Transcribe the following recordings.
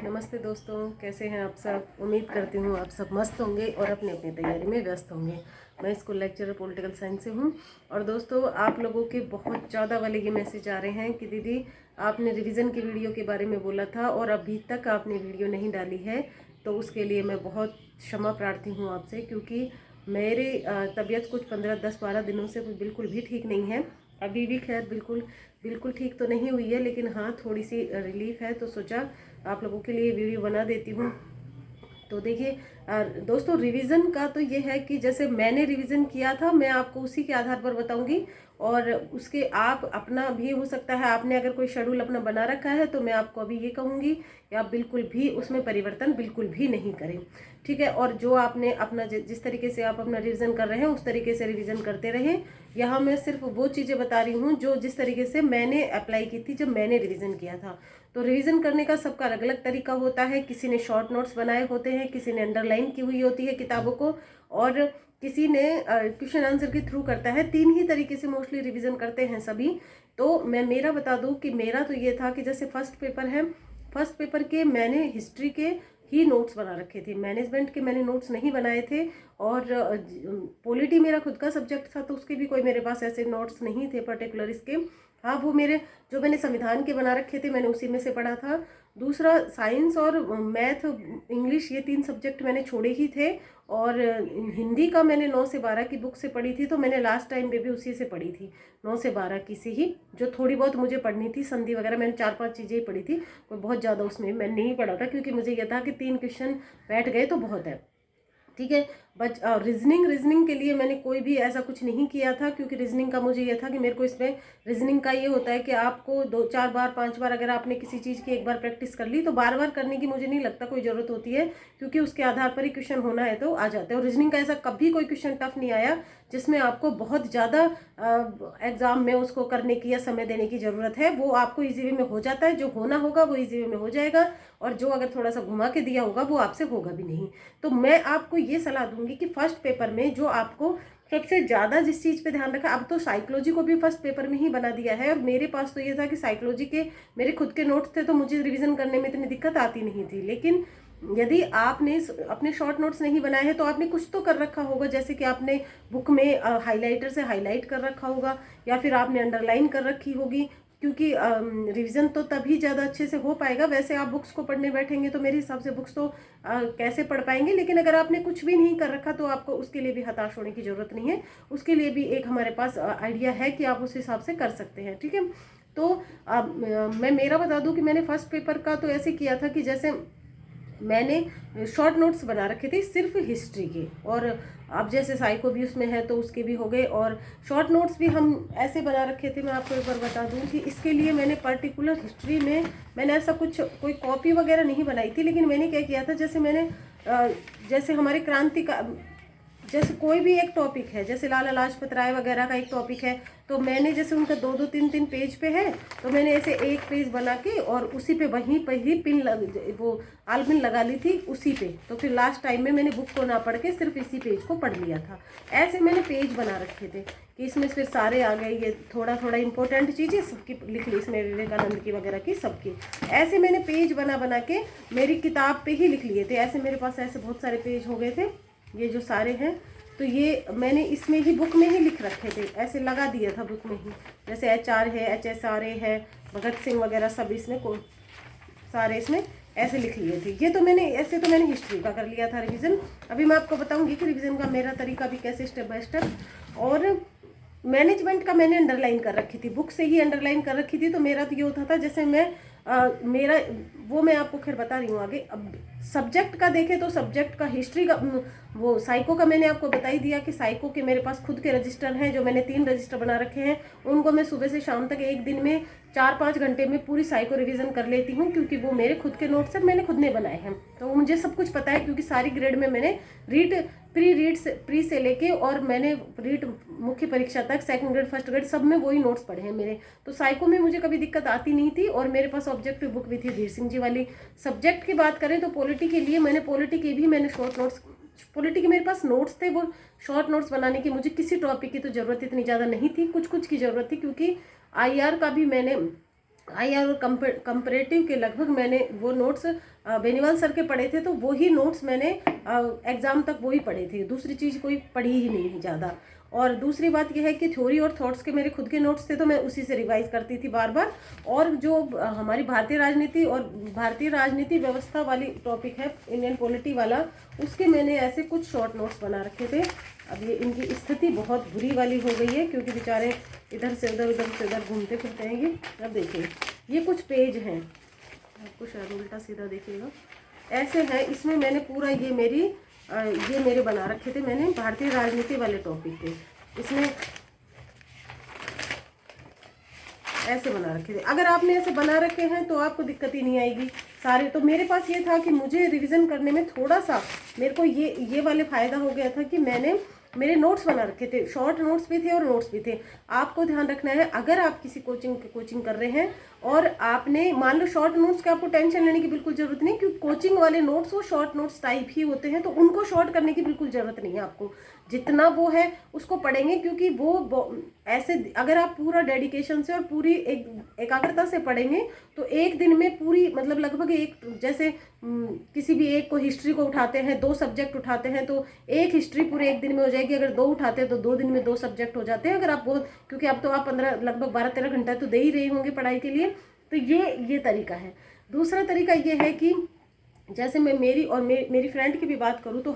नमस्ते दोस्तों, कैसे हैं आप सब। उम्मीद करती हूँ आप सब मस्त होंगे और अपनी अपनी तैयारी में व्यस्त होंगे। मैं स्कूल लेक्चरर पॉलिटिकल साइंस से हूँ। और दोस्तों, आप लोगों के बहुत ज़्यादा वाले ये मैसेज आ रहे हैं कि दीदी आपने रिवीजन की वीडियो के बारे में बोला था और अभी तक आपने वीडियो नहीं डाली है। तो उसके लिए मैं बहुत क्षमा प्रार्थी हूँ आपसे, क्योंकि मेरी तबीयत कुछ 15-10-12 दिनों से बिल्कुल भी ठीक नहीं है। अभी भी खैर बिल्कुल बिल्कुल ठीक तो नहीं हुई है, लेकिन हाँ थोड़ी सी रिलीफ है। तो सोचा आप लोगों के लिए वीडियो बना देती हूँ। तो देखिए दोस्तों, रिवीजन का तो ये है कि जैसे मैंने रिवीजन किया था मैं आपको उसी के आधार पर बताऊंगी। और उसके आप अपना भी हो सकता है, आपने अगर कोई शेड्यूल अपना बना रखा है तो मैं आपको अभी ये कहूँगी कि आप बिल्कुल भी उसमें परिवर्तन बिल्कुल भी नहीं करें, ठीक है। और जो आपने अपना जिस तरीके से आप अपना रिवीजन कर रहे हैं उस तरीके से रिवीजन करते रहें। यहाँ मैं सिर्फ वो चीज़ें बता रही हूँ जो जिस तरीके से मैंने अप्लाई की थी जब मैंने रिवीजन किया था। तो रिवीजन करने का सबका अलग अलग तरीका होता है। किसी ने शॉर्ट नोट्स बनाए होते हैं, किसी ने अंडरलाइन की हुई होती है किताबों को, और किसी ने क्वेश्चन आंसर के थ्रू करता है। तीन ही तरीके से मोस्टली रिवीजन करते हैं सभी। तो मैं मेरा बता दूं कि मेरा तो ये था कि जैसे फर्स्ट पेपर है, फर्स्ट पेपर के मैंने हिस्ट्री के ही नोट्स बना रखे थे, मैनेजमेंट के मैंने नोट्स नहीं बनाए थे। और पॉलिटी मेरा खुद का सब्जेक्ट था तो उसके भी कोई मेरे पास ऐसे नोट्स नहीं थे पर्टिकुलर इसके। हाँ, वो मेरे जो मैंने संविधान के बना रखे थे मैंने उसी में से पढ़ा था। दूसरा, साइंस और मैथ इंग्लिश ये तीन सब्जेक्ट मैंने छोड़े ही थे। और हिंदी का मैंने 9 से 12 की बुक से पढ़ी थी, तो मैंने लास्ट टाइम पे भी उसी से पढ़ी थी, 9 से 12 की से ही। जो थोड़ी बहुत मुझे पढ़नी थी संधि वगैरह मैंने 4-5 चीज़ें ही पढ़ी थी, कोई बहुत ज़्यादा उसमें मैंने नहीं पढ़ा था, क्योंकि मुझे यह था कि 3 क्वेश्चन बैठ गए तो बहुत है, ठीक है। बट रीजनिंग के लिए मैंने कोई भी ऐसा कुछ नहीं किया था, क्योंकि रीजनिंग का मुझे ये था कि मेरे को इसमें रीजनिंग का ये होता है कि आपको 2-4 बार 5 बार अगर आपने किसी चीज़ की एक बार प्रैक्टिस कर ली तो बार बार करने की मुझे नहीं लगता कोई ज़रूरत होती है, क्योंकि उसके आधार पर ही क्वेश्चन होना है तो आ जाते हैं। और रीजनिंग का ऐसा कभी कोई क्वेश्चन टफ नहीं आया जिसमें आपको बहुत ज़्यादा एग्जाम में उसको करने की या समय देने की ज़रूरत है। वो आपको इजी वे में हो जाता है, जो होना होगा वो इजी वे में हो जाएगा, और जो अगर थोड़ा सा घुमा के दिया होगा वो आपसे होगा भी नहीं। तो मैं आपको ये सलाह दूंगी कि फर्स्ट पेपर में जो आपको सबसे ज़्यादा जिस चीज़ पे ध्यान रखा, अब तो साइकोलॉजी को भी फर्स्ट पेपर में ही बना दिया है। और मेरे पास तो ये था कि साइकोलॉजी के मेरे खुद के नोट्स थे तो मुझे रिवीजन करने में इतनी दिक्कत आती नहीं थी। लेकिन यदि आपने अपने शॉर्ट नोट्स नहीं बनाए हैं तो आपने कुछ तो कर रखा होगा, जैसे कि आपने बुक में हाइलाइटर से हाईलाइट कर रखा होगा, या फिर आपने अंडरलाइन कर रखी होगी, क्योंकि रिवीजन तो तभी ज़्यादा अच्छे से हो पाएगा। वैसे आप बुक्स को पढ़ने बैठेंगे तो मेरे हिसाब से बुक्स तो कैसे पढ़ पाएंगे, लेकिन अगर आपने कुछ भी नहीं कर रखा तो आपको उसके लिए भी हताश होने की ज़रूरत नहीं है। उसके लिए भी एक हमारे पास आइडिया है कि आप उस हिसाब से कर सकते हैं, ठीक है। तो मैं मेरा बता दूं कि मैंने फर्स्ट पेपर का तो ऐसे किया था कि जैसे मैंने शॉर्ट नोट्स बना रखे थे सिर्फ हिस्ट्री के, और अब जैसे साइको भी उसमें है तो उसके भी हो गए। और शॉर्ट नोट्स भी हम ऐसे बना रखे थे, मैं आपको एक बार बता दूं कि इसके लिए मैंने पर्टिकुलर हिस्ट्री में मैंने ऐसा कुछ कोई कॉपी वगैरह नहीं बनाई थी। लेकिन मैंने क्या किया था, जैसे मैंने जैसे हमारे क्रांति का जैसे कोई भी एक टॉपिक है, जैसे लाला लाजपत राय वगैरह का एक टॉपिक है, तो मैंने जैसे उनका 2-2 3-3 पेज पे है तो मैंने ऐसे एक पेज बना के और उसी पे वहीं पर ही वो आलपिन लगा ली थी उसी पे। तो फिर लास्ट टाइम में मैंने बुक को ना पढ़ के सिर्फ इसी पेज को पढ़ लिया था। ऐसे मैंने पेज बना रखे थे कि इसमें फिर सारे आ गए, ये थोड़ा थोड़ा इंपॉर्टेंट चीज़ें सबकी लिख ली इसमें, विवेकानंद की वगैरह की सबकी। ऐसे मैंने पेज बना बना के मेरी किताब पे ही लिख लिए थे। ऐसे मेरे पास ऐसे बहुत सारे पेज हो गए थे, ये जो सारे हैं तो ये मैंने इसमें ही बुक में ही लिख रखे थे, ऐसे लगा दिया था बुक में ही। जैसे HR है, HSRA है, भगत सिंह वगैरह सब इसमें को सारे इसमें ऐसे लिख लिए थे। ये तो मैंने ऐसे तो मैंने हिस्ट्री का कर लिया था रिवीजन। अभी मैं आपको बताऊंगी कि रिवीजन का मेरा तरीका भी कैसे स्टेप बाय स्टेप। और मैनेजमेंट का मैंने अंडरलाइन कर रखी थी, बुक से ही अंडरलाइन कर रखी थी। तो मेरा तो ये होता था जैसे मैं मेरा वो मैं आपको खैर बता रही हूँ आगे। अब सब्जेक्ट का देखें तो सब्जेक्ट का हिस्ट्री का वो साइको का मैंने आपको बता ही दिया कि साइको के मेरे पास खुद के रजिस्टर हैं, जो मैंने 3 रजिस्टर बना रखे हैं। उनको मैं सुबह से शाम तक एक दिन में 4-5 घंटे में पूरी साइको रिवीजन कर लेती हूँ, क्योंकि वो मेरे खुद के नोट्स हैं, मैंने खुद ने बनाए हैं। तो मुझे सब कुछ पता है, क्योंकि सारी ग्रेड में मैंने प्री से लेके और मैंने रीट मुख्य परीक्षा तक सेकंड ग्रेड फर्स्ट ग्रेड सब में वही नोट्स पढ़े हैं मेरे। तो साइको में मुझे कभी दिक्कत आती नहीं थी। और मेरे पास ऑब्जेक्टिव बुक भी थी धीर सिंह जी वाली। सब्जेक्ट की बात करें तो पॉलिटी के लिए मैंने पॉलिटी के भी मैंने शॉर्ट नोट्स, पॉलिटी के मेरे पास नोट्स थे, वो शॉर्ट नोट्स बनाने की मुझे किसी टॉपिक की तो ज़रूरत इतनी ज़्यादा नहीं थी, कुछ कुछ की ज़रूरत थी, क्योंकि IR का भी मैंने IR और कंपैरेटिव के लगभग मैंने वो नोट्स बेनीवाल सर के पढ़े थे, तो वो ही नोट्स मैंने एग्ज़ाम तक वो ही पढ़े थे, दूसरी चीज़ कोई पढ़ी ही नहीं ज़्यादा। और दूसरी बात यह है कि थ्योरी और थॉट्स के मेरे खुद के नोट्स थे, तो मैं उसी से रिवाइज करती थी बार बार। और जो हमारी भारतीय राजनीति और भारतीय राजनीति व्यवस्था वाली टॉपिक है, इंडियन पॉलिटी वाला, उसके मैंने ऐसे कुछ शॉर्ट नोट्स बना रखे थे। अब ये इनकी स्थिति बहुत बुरी वाली हो गई है, क्योंकि बेचारे इधर से उधर घूमते फिरते हैं। ये अब देखिए, ये कुछ पेज हैं, आपको शायद उल्टा सीधा देखिएगा, ऐसे है। इसमें मैंने पूरा ये मेरे बना रखे थे मैंने भारतीय राजनीति वाले टॉपिक के, इसमें ऐसे बना रखे थे। अगर आपने ऐसे बना रखे हैं तो आपको दिक्कत ही नहीं आएगी सारे। तो मेरे पास ये था कि मुझे रिवीजन करने में थोड़ा सा मेरे को ये वाले फ़ायदा हो गया था कि मैंने मेरे नोट्स बना रखे थे, शॉर्ट नोट्स भी थे और नोट्स भी थे। आपको ध्यान रखना है, अगर आप किसी कोचिंग कर रहे हैं और आपने मान लो शॉर्ट नोट्स का, आपको टेंशन लेने की बिल्कुल ज़रूरत नहीं, क्योंकि कोचिंग वाले नोट्स वो शॉर्ट नोट्स टाइप ही होते हैं, तो उनको शॉर्ट करने की बिल्कुल ज़रूरत नहीं है। आपको जितना वो है उसको पढ़ेंगे, क्योंकि वो ऐसे अगर आप पूरा डेडिकेशन से और पूरी एकाग्रता से पढ़ेंगे तो एक दिन में पूरी, मतलब लगभग एक, जैसे किसी भी एक को हिस्ट्री को उठाते हैं, 2 सब्जेक्ट उठाते हैं तो एक हिस्ट्री पूरे एक दिन में हो जाएगी। अगर 2 उठाते हैं तो 2 दिन में 2 सब्जेक्ट हो जाते हैं। अगर आप बहुत, क्योंकि अब तो आप 15 लगभग 12-13 घंटा तो दे ही रहे होंगे पढ़ाई के लिए। तो ये तरीका है। दूसरा तरीका ये है कि जैसे मैं मेरी फ्रेंड की भी बात करूँ तो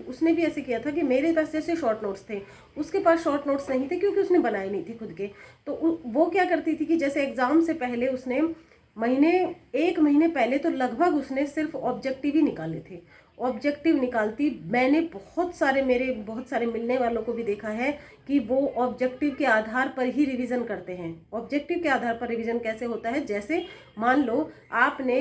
उसने भी ऐसे किया था कि मेरे पास जैसे शॉर्ट नोट्स थे, उसके पास शॉर्ट नोट्स नहीं थे, क्योंकि उसने बनाए नहीं थे खुद के। तो वो क्या करती थी कि जैसे एग्ज़ाम से पहले उसने एक महीने पहले तो लगभग उसने सिर्फ ऑब्जेक्टिव ही निकाले थे। ऑब्जेक्टिव निकालती, मैंने बहुत सारे मिलने वालों को भी देखा है कि वो ऑब्जेक्टिव के आधार पर ही रिवीजन करते हैं। ऑब्जेक्टिव के आधार पर रिवीजन कैसे होता है, जैसे मान लो आपने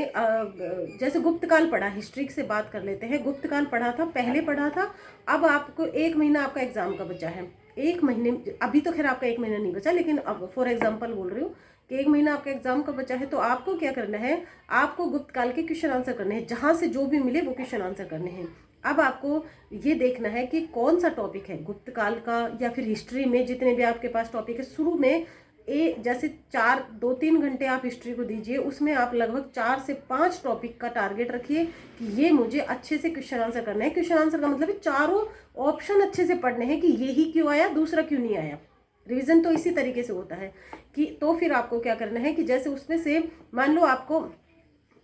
जैसे गुप्तकाल पढ़ा, हिस्ट्री से बात कर लेते हैं, गुप्तकाल पढ़ा था, पहले पढ़ा था, अब आपको 1 महीना आपका एग्जाम का बचा है। 1 महीने, अभी तो खैर आपका 1 महीना नहीं बचा, लेकिन अब फॉर एग्जाम्पल बोल रही हूँ कि 1 महीना आपका एग्जाम का बचा है, तो आपको क्या करना है, आपको गुप्तकाल के क्वेश्चन आंसर करने हैं, जहाँ से जो भी मिले वो क्वेश्चन आंसर करने हैं। अब आपको ये देखना है कि कौन सा टॉपिक है गुप्तकाल का या फिर हिस्ट्री में, जितने भी आपके पास टॉपिक है। शुरू में जैसे 2-3 घंटे आप हिस्ट्री को दीजिए, उसमें आप लगभग 4 से 5 टॉपिक का टारगेट रखिए कि ये मुझे अच्छे से क्वेश्चन आंसर करना है। क्वेश्चन आंसर का मतलब है चारों ऑप्शन अच्छे से पढ़ने हैं कि ये ही क्यों आया, दूसरा क्यों नहीं आया। रिवीजन तो इसी तरीके से होता है कि तो फिर आपको क्या करना है कि जैसे उसमें से मान लो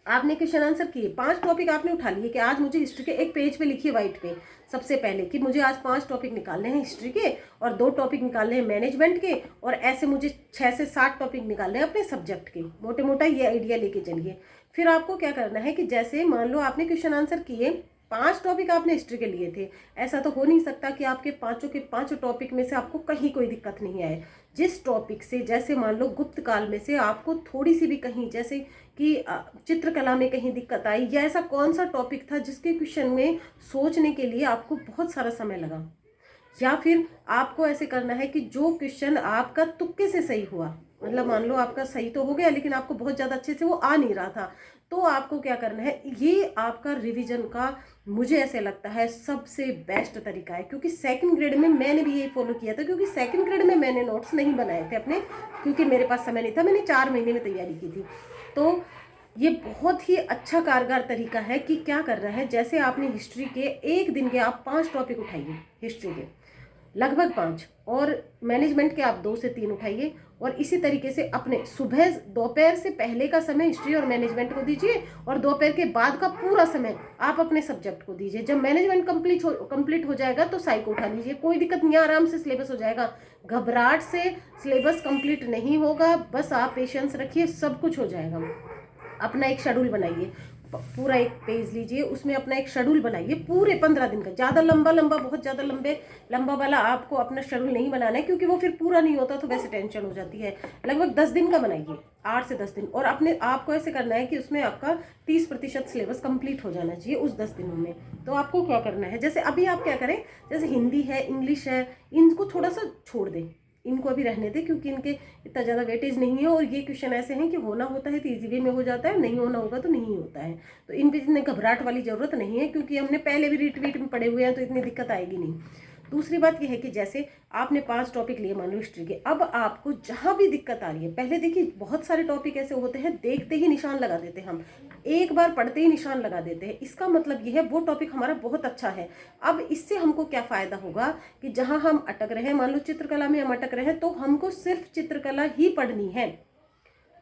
आपने क्वेश्चन आंसर किए, 5 टॉपिक आपने उठा लिए कि आज मुझे हिस्ट्री के एक पेज पे लिखिए व्हाइट पे सबसे पहले कि मुझे आज 5 टॉपिक निकालने हैं हिस्ट्री के और 2 टॉपिक निकालने हैं मैनेजमेंट के, और ऐसे मुझे 6 से 7 टॉपिक निकालने हैं अपने सब्जेक्ट के। मोटे मोटा ये आइडिया लेके चलिए। फिर आपको क्या करना है कि जैसे मान लो आपने क्वेश्चन आंसर किए, 5 टॉपिक आपने हिस्ट्री के लिए थे, ऐसा तो हो नहीं सकता कि आपके पाँचों के 5 टॉपिक में से आपको कहीं कोई दिक्कत नहीं आए। जिस टॉपिक से, जैसे मान लो गुप्त काल में से आपको थोड़ी सी भी कहीं, जैसे कि चित्रकला में कहीं दिक्कत आई, या ऐसा कौन सा टॉपिक था जिसके क्वेश्चन में सोचने के लिए आपको बहुत सारा समय लगा, या फिर आपको ऐसे करना है कि जो क्वेश्चन आपका तुक्के से सही हुआ, मतलब मान लो आपका सही तो हो गया लेकिन आपको बहुत ज़्यादा अच्छे से वो आ नहीं रहा था, तो आपको क्या करना है, ये आपका रिवीजन का मुझे ऐसे लगता है सबसे बेस्ट तरीका है। क्योंकि सेकंड ग्रेड में मैंने भी यही फॉलो किया था, क्योंकि सेकंड ग्रेड में मैंने नोट्स नहीं बनाए थे अपने, क्योंकि मेरे पास समय नहीं था, मैंने 4 महीने में तैयारी की थी। तो ये बहुत ही अच्छा कारगर तरीका है कि क्या कर रहा है, जैसे आपने हिस्ट्री के एक दिन के आप 5 टॉपिक उठाइए, हिस्ट्री के लगभग 5, और मैनेजमेंट के आप 2 से 3 उठाइए, और इसी तरीके से अपने सुबह दोपहर से पहले का समय हिस्ट्री और मैनेजमेंट को दीजिए, और दोपहर के बाद का पूरा समय आप अपने सब्जेक्ट को दीजिए। जब मैनेजमेंट कंप्लीट हो जाएगा तो साइको उठा लीजिए, कोई दिक्कत नहीं, आराम से सिलेबस हो जाएगा। घबराहट से सिलेबस कंप्लीट नहीं होगा, बस आप पेशेंस रखिए, सब कुछ हो जाएगा। अपना एक शेड्यूल बनाइए, पूरा एक पेज लीजिए, उसमें अपना एक शेड्यूल बनाइए पूरे 15 दिन का। ज़्यादा लंबा बहुत ज़्यादा लंबा वाला आपको अपना शेड्यूल नहीं बनाना है, क्योंकि वो फिर पूरा नहीं होता तो वैसे टेंशन हो जाती है। लगभग 10 दिन का बनाइए, 8 से 10 दिन, और अपने आपको ऐसे करना है कि उसमें आपका 30% सिलेबस कंप्लीट हो जाना चाहिए उस 10 दिनों में। तो आपको क्या करना है, जैसे अभी आप क्या करें, जैसे हिंदी है, इंग्लिश है, इनको थोड़ा सा छोड़ दें, इनको अभी रहने दें, क्योंकि इनके इतना ज़्यादा वेटेज नहीं है, और ये क्वेश्चन ऐसे हैं कि होना होता है तो इजी वे में हो जाता है, नहीं होना होगा तो नहीं होता है। तो इन पे इतने घबराहट वाली ज़रूरत नहीं है, क्योंकि हमने पहले भी रिट्वीट में पढ़े हुए हैं, तो इतनी दिक्कत आएगी नहीं। दूसरी बात यह है कि जैसे आपने 5 टॉपिक लिए मान लो हिस्ट्री के, अब आपको जहाँ भी दिक्कत आ रही है, पहले देखिए बहुत सारे टॉपिक ऐसे होते हैं देखते ही निशान लगा देते हैं, हम एक बार पढ़ते ही निशान लगा देते हैं, इसका मतलब ये है वो टॉपिक हमारा बहुत अच्छा है। अब इससे हमको क्या फ़ायदा होगा कि जहाँ हम अटक रहे हैं, मान लो चित्रकला में हम अटक रहे हैं, तो हमको सिर्फ चित्रकला ही पढ़नी है।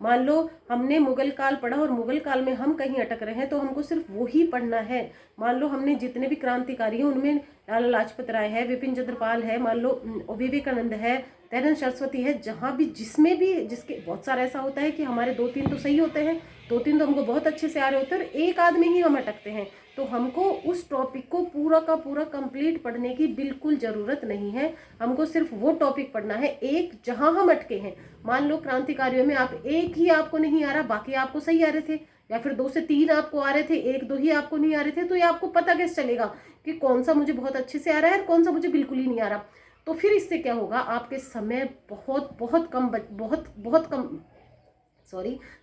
मान लो हमने मुगल काल पढ़ा और मुगल काल में हम कहीं अटक रहे हैं तो हमको सिर्फ वो ही पढ़ना है। मान लो हमने जितने भी क्रांतिकारी हैं उनमें लाला लाजपत राय है, विपिन चंद्रपाल है, मान लो विवेकानंद है, दयानंद सरस्वती है, जहाँ भी जिसमें भी जिसके बहुत सारा ऐसा होता है कि हमारे 2-3 तो सही होते हैं, 2-3 तो हमको बहुत अच्छे से आ रहे होते हैं और एक आध में ही हम अटकते हैं। तो हमको उस टॉपिक को पूरा का पूरा कंप्लीट पढ़ने की बिल्कुल ज़रूरत नहीं है, हमको सिर्फ वो टॉपिक पढ़ना है एक जहां हम अटके हैं। मान लो क्रांतिकारियों में आप एक ही आपको नहीं आ रहा, बाकी आपको सही आ रहे थे, या फिर 2 से 3 आपको आ रहे थे, 1-2 ही आपको नहीं आ रहे थे, तो ये आपको पता कैसे चलेगा कि कौन सा मुझे बहुत अच्छे से आ रहा है और कौन सा मुझे बिल्कुल ही नहीं आ रहा। तो फिर इससे क्या होगा, आपके समय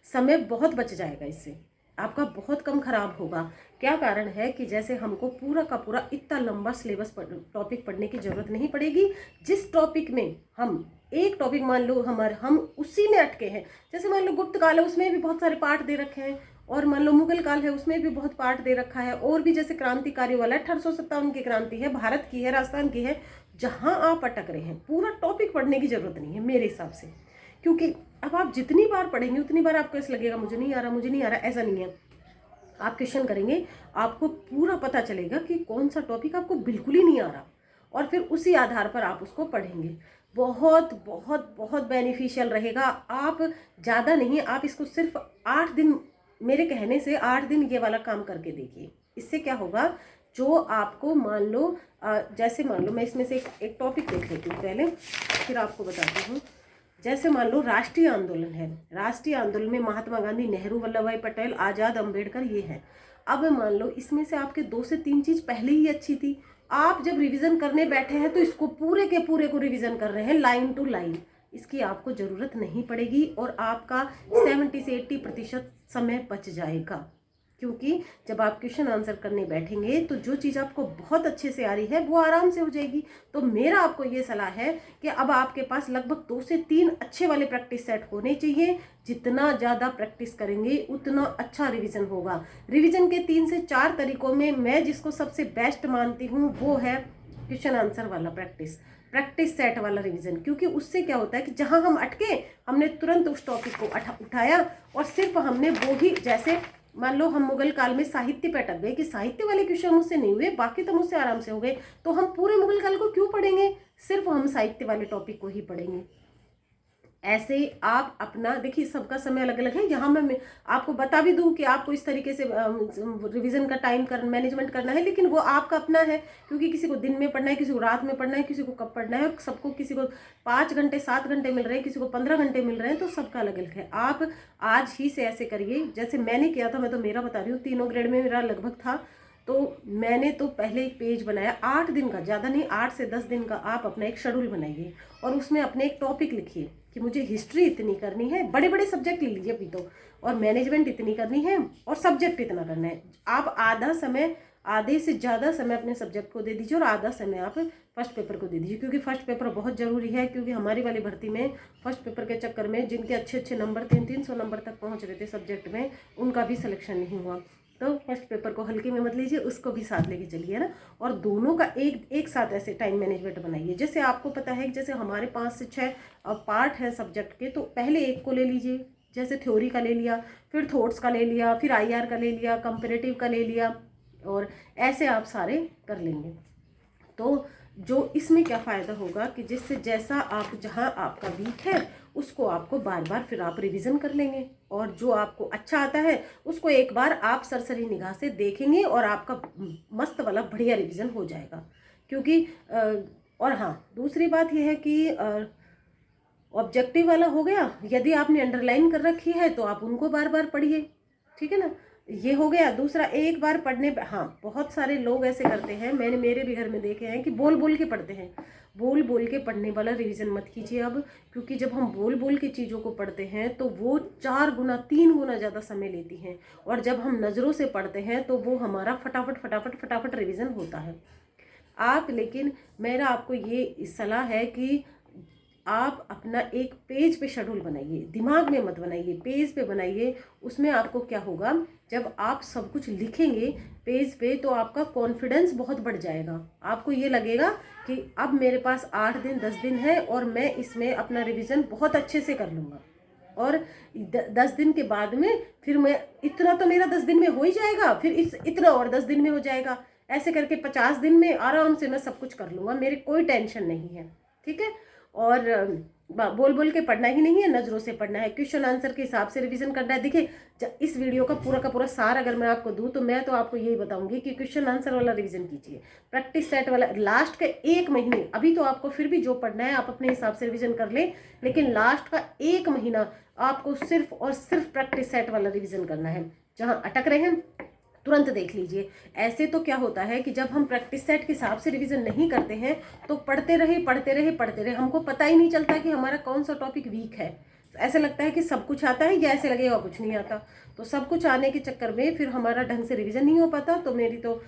समय बहुत बच जाएगा, इससे आपका बहुत कम खराब होगा। क्या कारण है कि जैसे हमको पूरा का पूरा इतना लंबा सिलेबस टॉपिक पढ़ने की ज़रूरत नहीं पड़ेगी। जिस टॉपिक में हम एक टॉपिक मान लो हम उसी में अटके हैं, जैसे मान लो गुप्त काल है उसमें भी बहुत सारे पार्ट दे रखे हैं, और मान लो मुगल काल है उसमें भी बहुत पार्ट दे रखा है, और भी जैसे क्रांतिकारी वाला 1857 की क्रांति है, भारत की है, राजस्थान की है, जहाँ आप अटक रहे हैं पूरा टॉपिक पढ़ने की ज़रूरत नहीं है मेरे हिसाब से। क्योंकि अब आप जितनी बार पढ़ेंगे उतनी बार आपको ऐसा लगेगा मुझे नहीं आ रहा, मुझे नहीं आ रहा, ऐसा नहीं है। आप क्वेश्चन करेंगे, आपको पूरा पता चलेगा कि कौन सा टॉपिक आपको बिल्कुल ही नहीं आ रहा, और फिर उसी आधार पर आप उसको पढ़ेंगे। बहुत बहुत बहुत बेनिफिशियल रहेगा। आप ज़्यादा नहीं, आप इसको सिर्फ 8 दिन, मेरे कहने से 8 दिन ये वाला काम करके देखिए। इससे क्या होगा, जो आपको मान लो जैसे मान लो मैं इसमें से एक टॉपिक देख लेती हूँ पहले, फिर आपको बताती हूँ। जैसे मान लो राष्ट्रीय आंदोलन है, राष्ट्रीय आंदोलन में महात्मा गांधी, नेहरू, वल्लभ भाई पटेल, आज़ाद, अंबेडकर, ये है। अब मान लो इसमें से आपके 2 से 3 चीज़ पहले ही अच्छी थी, आप जब रिवीजन करने बैठे हैं तो इसको पूरे के पूरे को रिवीजन कर रहे हैं लाइन टू लाइन, इसकी आपको ज़रूरत नहीं पड़ेगी और आपका 70 से 80% समय बच जाएगा। क्योंकि जब आप क्वेश्चन आंसर करने बैठेंगे तो जो चीज़ आपको बहुत अच्छे से आ रही है वो आराम से हो जाएगी। तो मेरा आपको ये सलाह है कि अब आपके पास लगभग 2 से 3 अच्छे वाले प्रैक्टिस सेट होने चाहिए। जितना ज़्यादा प्रैक्टिस करेंगे उतना अच्छा रिवीजन होगा। रिवीजन के 3 से 4 तरीकों में मैं जिसको सबसे बेस्ट मानती हूँ वो है क्वेश्चन आंसर वाला प्रैक्टिस सेट वाला रिवीजन। क्योंकि उससे क्या होता है कि जहाँ हम अटके हमने तुरंत उस टॉपिक को उठाया और सिर्फ हमने वो ही, जैसे मान लो हम मुगल काल में साहित्य पे अटक गए कि साहित्य वाले क्वेश्चन मुझसे नहीं हुए, बाकी तो मुझसे आराम से हो गए, तो हम पूरे मुगल काल को क्यों पढ़ेंगे, सिर्फ हम साहित्य वाले टॉपिक को ही पढ़ेंगे। ऐसे आप अपना देखिए, सबका समय अलग अलग है। यहाँ मैं आपको बता भी दूँ कि आपको इस तरीके से रिवीजन का टाइम मैनेजमेंट करना है, लेकिन वो आपका अपना है। क्योंकि किसी को दिन में पढ़ना है, किसी को रात में पढ़ना है, किसी को कब पढ़ना है, और सबको किसी को 5 घंटे 7 घंटे मिल रहे हैं, किसी को 15 घंटे मिल रहे हैं, तो सबका अलग अलग है। आप आज ही से ऐसे करिए जैसे मैंने किया था। मैं तो मेरा बता रही हूँ, 3 ग्रेड में मेरा लगभग था, तो मैंने तो पहले एक पेज बनाया 8 दिन का, ज़्यादा नहीं 8 से 10 दिन का। आप अपना एक शेड्यूल बनाइए और उसमें अपने एक टॉपिक लिखिए कि मुझे हिस्ट्री इतनी करनी है, बड़े बड़े सब्जेक्ट ले लीजिए अभी तो, और मैनेजमेंट इतनी करनी है और सब्जेक्ट इतना करना है। आप आधे से ज़्यादा समय अपने सब्जेक्ट को दे दीजिए और आधा समय आप फर्स्ट पेपर को दे दीजिए। क्योंकि फर्स्ट पेपर बहुत ज़रूरी है। क्योंकि हमारी वाली भर्ती में फर्स्ट पेपर के चक्कर में जिनके अच्छे अच्छे नंबर 300 नंबर तक पहुंच रहे थे सब्जेक्ट में, उनका भी सिलेक्शन नहीं हुआ। तो फर्स्ट पेपर को हल्के में मत लीजिए, उसको भी साथ लेके चलिए ना। और दोनों का एक साथ ऐसे टाइम मैनेजमेंट बनाइए। जैसे आपको पता है कि जैसे हमारे 5 से 6 पार्ट हैं सब्जेक्ट के, तो पहले एक को ले लीजिए, जैसे थ्योरी का ले लिया, फिर थॉट्स का ले लिया, फिर IR का ले लिया, कंपेरेटिव का ले लिया, और ऐसे आप सारे कर लेंगे। तो जो इसमें क्या फ़ायदा होगा कि जिससे जैसा आप जहाँ आपका वीक है उसको आपको बार बार फिर आप रिवीजन कर लेंगे, और जो आपको अच्छा आता है उसको एक बार आप सरसरी निगाह से देखेंगे और आपका मस्त वाला बढ़िया रिवीजन हो जाएगा। क्योंकि और हाँ, दूसरी बात यह है कि ऑब्जेक्टिव वाला हो गया, यदि आपने अंडरलाइन कर रखी है तो आप उनको बार बार पढ़िए, ठीक है ना। ये हो गया। दूसरा, एक बार पढ़ने, हाँ बहुत सारे लोग ऐसे करते हैं, मैंने मेरे भी घर में देखे हैं कि बोल बोल के पढ़ते हैं। बोल बोल के पढ़ने वाला रिवीजन मत कीजिए अब। क्योंकि जब हम बोल बोल के चीज़ों को पढ़ते हैं तो वो 4 गुना 3 गुना ज़्यादा समय लेती हैं, और जब हम नज़रों से पढ़ते हैं तो वो हमारा फटाफट फटाफट फटाफट रिवीजन होता है। आप, लेकिन मेरा आपको ये सलाह है कि आप अपना एक पेज पे शेड्यूल बनाइए, दिमाग में मत बनाइए, पेज पे बनाइए। उसमें आपको क्या होगा, जब आप सब कुछ लिखेंगे पेज पे तो आपका कॉन्फिडेंस बहुत बढ़ जाएगा। आपको ये लगेगा कि अब मेरे पास 8 दिन 10 दिन है और मैं इसमें अपना रिवीजन बहुत अच्छे से कर लूँगा, और 10 दिन के बाद में फिर मैं इतना तो मेरा 10 दिन में हो ही जाएगा, फिर इतना और 10 दिन में हो जाएगा, ऐसे करके 50 दिन में आराम से मैं सब कुछ कर लूँगा, मेरे कोई टेंशन नहीं है। ठीक है, और बोल बोल के पढ़ना ही नहीं है, नज़रों से पढ़ना है, क्वेश्चन आंसर के हिसाब से रिवीजन करना है। देखिए, इस वीडियो का पूरा सार अगर मैं आपको दूं तो मैं तो आपको यही बताऊंगी कि क्वेश्चन आंसर वाला रिवीजन कीजिए, प्रैक्टिस सेट वाला लास्ट के 1 महीने, अभी तो आपको फिर भी जो पढ़ना है आप अपने हिसाब से रिवीजन कर लें, लेकिन लास्ट का 1 महीना आपको सिर्फ और सिर्फ प्रैक्टिस सेट वाला रिवीजन करना है। जहाँ अटक रहे हैं तुरंत देख लीजिए। ऐसे तो क्या होता है कि जब हम प्रैक्टिस सेट के हिसाब से रिवीजन नहीं करते हैं तो पढ़ते रहे, हमको पता ही नहीं चलता कि हमारा कौन सा टॉपिक वीक है। ऐसे लगता है कि सब कुछ आता है, या ऐसे लगेगा कुछ नहीं आता। तो सब कुछ आने के चक्कर में फिर हमारा ढंग से रिवीजन नहीं हो पाता। तो मेरी तो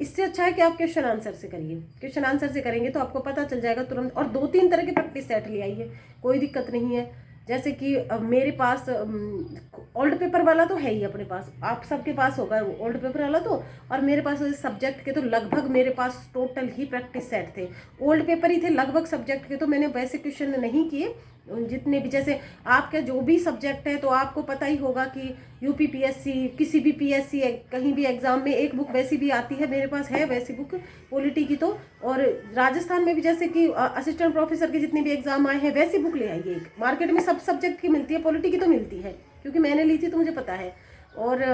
इससे अच्छा है कि आप क्वेश्चन आंसर से करिए, क्वेश्चन आंसर से करेंगे तो आपको पता चल जाएगा तुरंत। और 2-3 तरह के प्रैक्टिस सेट ले आइए, कोई दिक्कत नहीं है। जैसे कि मेरे पास ओल्ड पेपर वाला तो है ही अपने पास, आप सबके पास होगा वो ओल्ड पेपर वाला तो, और मेरे पास सब्जेक्ट के तो लगभग मेरे पास टोटल ही प्रैक्टिस सेट थे, ओल्ड पेपर ही थे लगभग सब्जेक्ट के। तो मैंने वैसे क्वेश्चन नहीं किए जितने भी, जैसे आपका जो भी सब्जेक्ट है तो आपको पता ही होगा कि यूपीपीएससी, किसी भी पीएससी कहीं भी एग्जाम में एक बुक वैसी भी आती है, मेरे पास है वैसी बुक पॉलिटी की तो। और राजस्थान में भी जैसे कि असिस्टेंट प्रोफेसर के जितने भी एग्जाम आए हैं वैसी बुक ले आइए। एक मार्केट में सब सब्जेक्ट की मिलती है, पॉलिटी की तो मिलती है क्योंकि मैंने ली थी तो मुझे पता है। और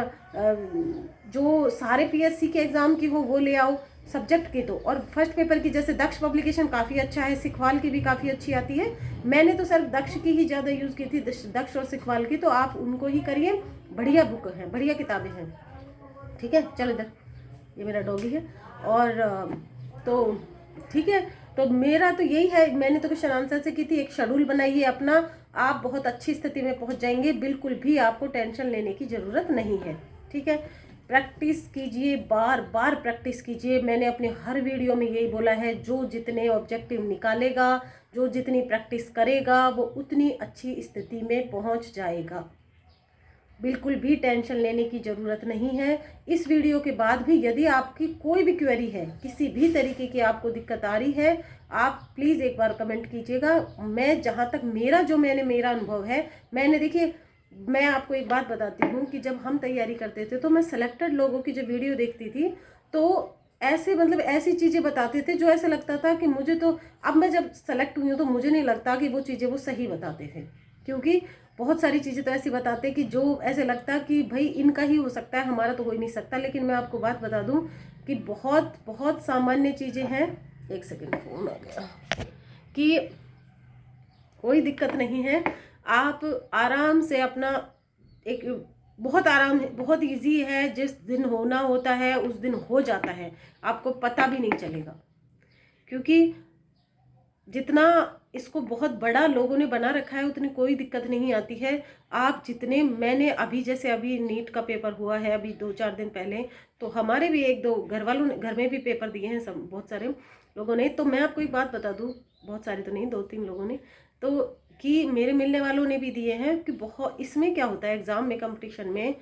जो सारे पीएससी के एग्जाम की हो वो ले आओ सब्जेक्ट के तो। और फर्स्ट पेपर की जैसे दक्ष पब्लिकेशन काफ़ी अच्छा है, सिखवाल की भी काफ़ी अच्छी आती है। मैंने तो सिर्फ दक्ष की ही ज़्यादा यूज़ की थी, दक्ष और सिखवाल की, तो आप उनको ही करिए, बढ़िया बुक है, बढ़िया किताबें हैं। ठीक है, चलो इधर, ये मेरा डॉगी है। और तो ठीक है, तो मेरा तो यही है, मैंने तो क्वेश्चन आंसर से की थी। एक शेड्यूल बनाइए अपना, आप बहुत अच्छी स्थिति में पहुंच जाएंगे, बिल्कुल भी आपको टेंशन लेने की ज़रूरत नहीं है। ठीक है, प्रैक्टिस कीजिए, बार बार प्रैक्टिस कीजिए। मैंने अपने हर वीडियो में यही बोला है, जो जितने ऑब्जेक्टिव निकालेगा, जो जितनी प्रैक्टिस करेगा वो उतनी अच्छी स्थिति में पहुंच जाएगा। बिल्कुल भी टेंशन लेने की ज़रूरत नहीं है। इस वीडियो के बाद भी यदि आपकी कोई भी क्वेरी है, किसी भी तरीके की आपको दिक्कत आ रही है, आप प्लीज़ एक बार कमेंट कीजिएगा। मैं जहाँ तक मेरा अनुभव है, मैंने, देखिए मैं आपको एक बात बताती हूँ कि जब हम तैयारी करते थे तो मैं सेलेक्टेड लोगों की जब वीडियो देखती थी तो ऐसे, मतलब ऐसी चीज़ें बताते थे जो ऐसा लगता था कि मुझे तो, अब मैं जब सेलेक्ट हुई हूँ तो मुझे नहीं लगता कि वो चीज़ें वो सही बताते थे, क्योंकि बहुत सारी चीज़ें तो ऐसी बताते कि जो ऐसे लगता कि भाई इनका ही हो सकता है, हमारा तो हो ही नहीं सकता। लेकिन मैं आपको बात बता दूं कि बहुत बहुत सामान्य चीज़ें हैं। एक सेकंड, फोन आ गया, कि कोई दिक्कत नहीं है, आप आराम से अपना एक, बहुत आराम है, बहुत इजी है, जिस दिन होना होता है उस दिन हो जाता है, आपको पता भी नहीं चलेगा। क्योंकि जितना इसको बहुत बड़ा लोगों ने बना रखा है उतनी कोई दिक्कत नहीं आती है। आप जितने, मैंने अभी जैसे अभी नीट का पेपर हुआ है अभी 2-4 दिन पहले, तो हमारे भी 1-2 घर वालों ने, घर में भी पेपर दिए हैं सब, बहुत सारे लोगों ने। तो मैं आपको एक बात बता दूं, बहुत सारे तो नहीं, 2-3 लोगों ने, तो कि मेरे मिलने वालों ने भी दिए हैं। कि बहुत, इसमें क्या होता है एग्ज़ाम में, कंपटीशन में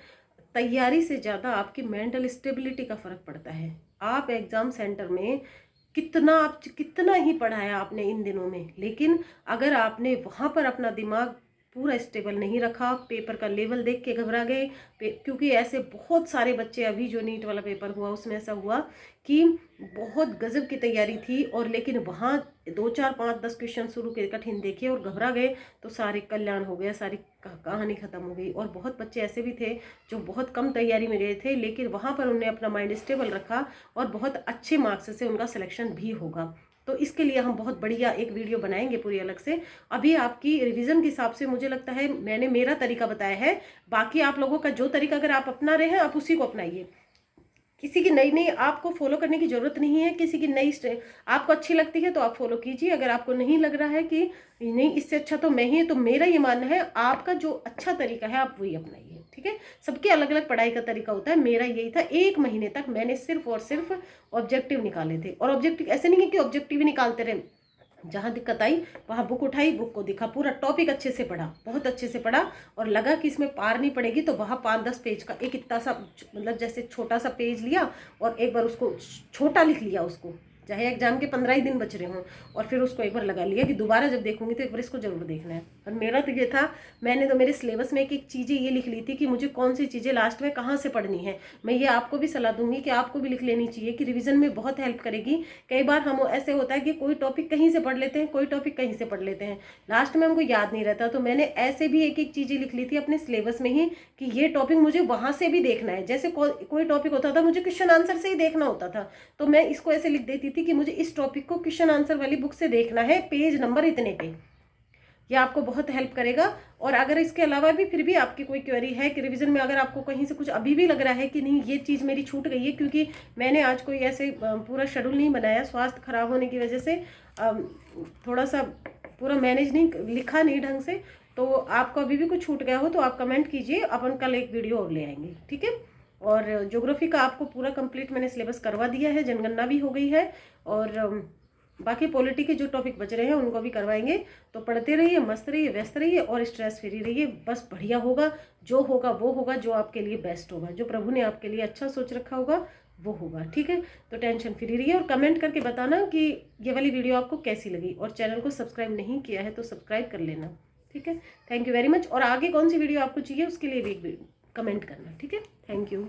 तैयारी से ज़्यादा आपकी मेंटल स्टेबिलिटी का फ़र्क पड़ता है। आप एग्ज़ाम सेंटर में कितना ही पढ़ा है आपने इन दिनों में, लेकिन अगर आपने वहाँ पर अपना दिमाग पूरा स्टेबल नहीं रखा, पेपर का लेवल देख के घबरा गए, क्योंकि ऐसे बहुत सारे बच्चे, अभी जो नीट वाला पेपर हुआ उसमें ऐसा हुआ कि बहुत गजब की तैयारी थी, और लेकिन वहाँ 2-4-5-10 क्वेश्चन शुरू के कठिन देखे और घबरा गए तो सारे कल्याण हो गया, सारी कहानी खत्म हो गई। और बहुत बच्चे ऐसे भी थे जो बहुत कम तैयारी में गए थे, लेकिन वहाँ पर उन्होंने अपना माइंड स्टेबल रखा और बहुत अच्छे मार्क्स से उनका सिलेक्शन भी होगा। तो इसके लिए हम बहुत बढ़िया एक वीडियो बनाएंगे पूरी अलग से। अभी आपकी रिवीजन के हिसाब से मुझे लगता है मैंने मेरा तरीका बताया है, बाकी आप लोगों का जो तरीका अगर आप अपना रहे हैं आप उसी को अपनाइए। किसी की नई नई आपको फॉलो करने की जरूरत नहीं है, किसी की नई आपको अच्छी लगती है तो आप फॉलो कीजिए। अगर आपको नहीं लग रहा है कि नहीं इससे अच्छा तो मैं ही, तो मेरा ये मानना है आपका जो अच्छा तरीका है आप वही अपनाइए। ठीक है, सबके अलग अलग पढ़ाई का तरीका होता है। मेरा यही था, 1 महीने तक मैंने सिर्फ और सिर्फ ऑब्जेक्टिव निकाले थे। और ऑब्जेक्टिव ऐसे नहीं है कि ऑब्जेक्टिव ही निकालते रहे, जहाँ दिक्कत आई वहाँ बुक उठाई, बुक को देखा, पूरा टॉपिक अच्छे से पढ़ा, बहुत अच्छे से पढ़ा, और लगा कि इसमें पार नहीं पड़ेगी तो वहाँ 5-10 पेज का एक इतना सा, मतलब जैसे छोटा सा पेज लिया और एक बार उसको छोटा लिख लिया, उसको चाहे एग्जाम के 15 ही दिन बच रहे हों, और फिर उसको एक बार लगा लिया कि दोबारा जब देखूंगी तो एक बार इसको जरूर देखना है। और मेरा तो ये था, मैंने तो मेरे सिलेबस में एक एक चीज़ें ये लिख ली थी कि मुझे कौन सी चीज़ें लास्ट में कहाँ से पढ़नी है। मैं ये आपको भी सलाह दूंगी कि आपको भी लिख लेनी चाहिए, कि रिवीजन में बहुत हेल्प करेगी। कई बार हम ऐसे होता है कि कोई टॉपिक कहीं से पढ़ लेते हैं, कोई टॉपिक कहीं से पढ़ लेते हैं, लास्ट में हमको याद नहीं रहता। तो मैंने ऐसे भी एक एक चीज़ें लिख ली थी अपने सिलेबस में ही कि ये टॉपिक मुझे वहाँ से भी देखना है। जैसे कोई टॉपिक होता था मुझे क्वेश्चन आंसर से ही देखना होता था, तो मैं इसको ऐसे लिख देती थी कि मुझे इस टॉपिक को क्वेश्चन आंसर वाली बुक से देखना है, पेज नंबर इतने पे। यह आपको बहुत हेल्प करेगा। और अगर इसके अलावा भी फिर भी आपकी कोई क्वेरी है कि रिवीजन में अगर आपको कहीं से कुछ अभी भी लग रहा है कि नहीं ये चीज़ मेरी छूट गई है, क्योंकि मैंने आज कोई ऐसे पूरा शेड्यूल नहीं बनाया, स्वास्थ्य खराब होने की वजह से थोड़ा सा पूरा मैनेज नहीं, लिखा नहीं ढंग से, तो आपको अभी भी कुछ छूट गया हो तो आप कमेंट कीजिए, अपन कल एक वीडियो और ले आएंगे, ठीक है। और ज्योग्राफी का आपको पूरा कंप्लीट मैंने सिलेबस करवा दिया है, जनगणना भी हो गई है, और बाकी पॉलिटी के जो टॉपिक बच रहे हैं उनको भी करवाएंगे। तो पढ़ते रहिए, मस्त रहिए, व्यस्त रहिए और स्ट्रेस फ्री रहिए, बस बढ़िया होगा, जो होगा वो होगा, जो आपके लिए बेस्ट होगा, जो प्रभु ने आपके लिए अच्छा सोच रखा होगा वो होगा, ठीक है। तो टेंशन फ्री रहिए और कमेंट करके बताना कि ये वाली वीडियो आपको कैसी लगी, और चैनल को सब्सक्राइब नहीं किया है तो सब्सक्राइब कर लेना, ठीक है। Thank you very much. और आगे कौन सी वीडियो आपको चाहिए उसके लिए भी कमेंट करना, ठीक है। Thank you.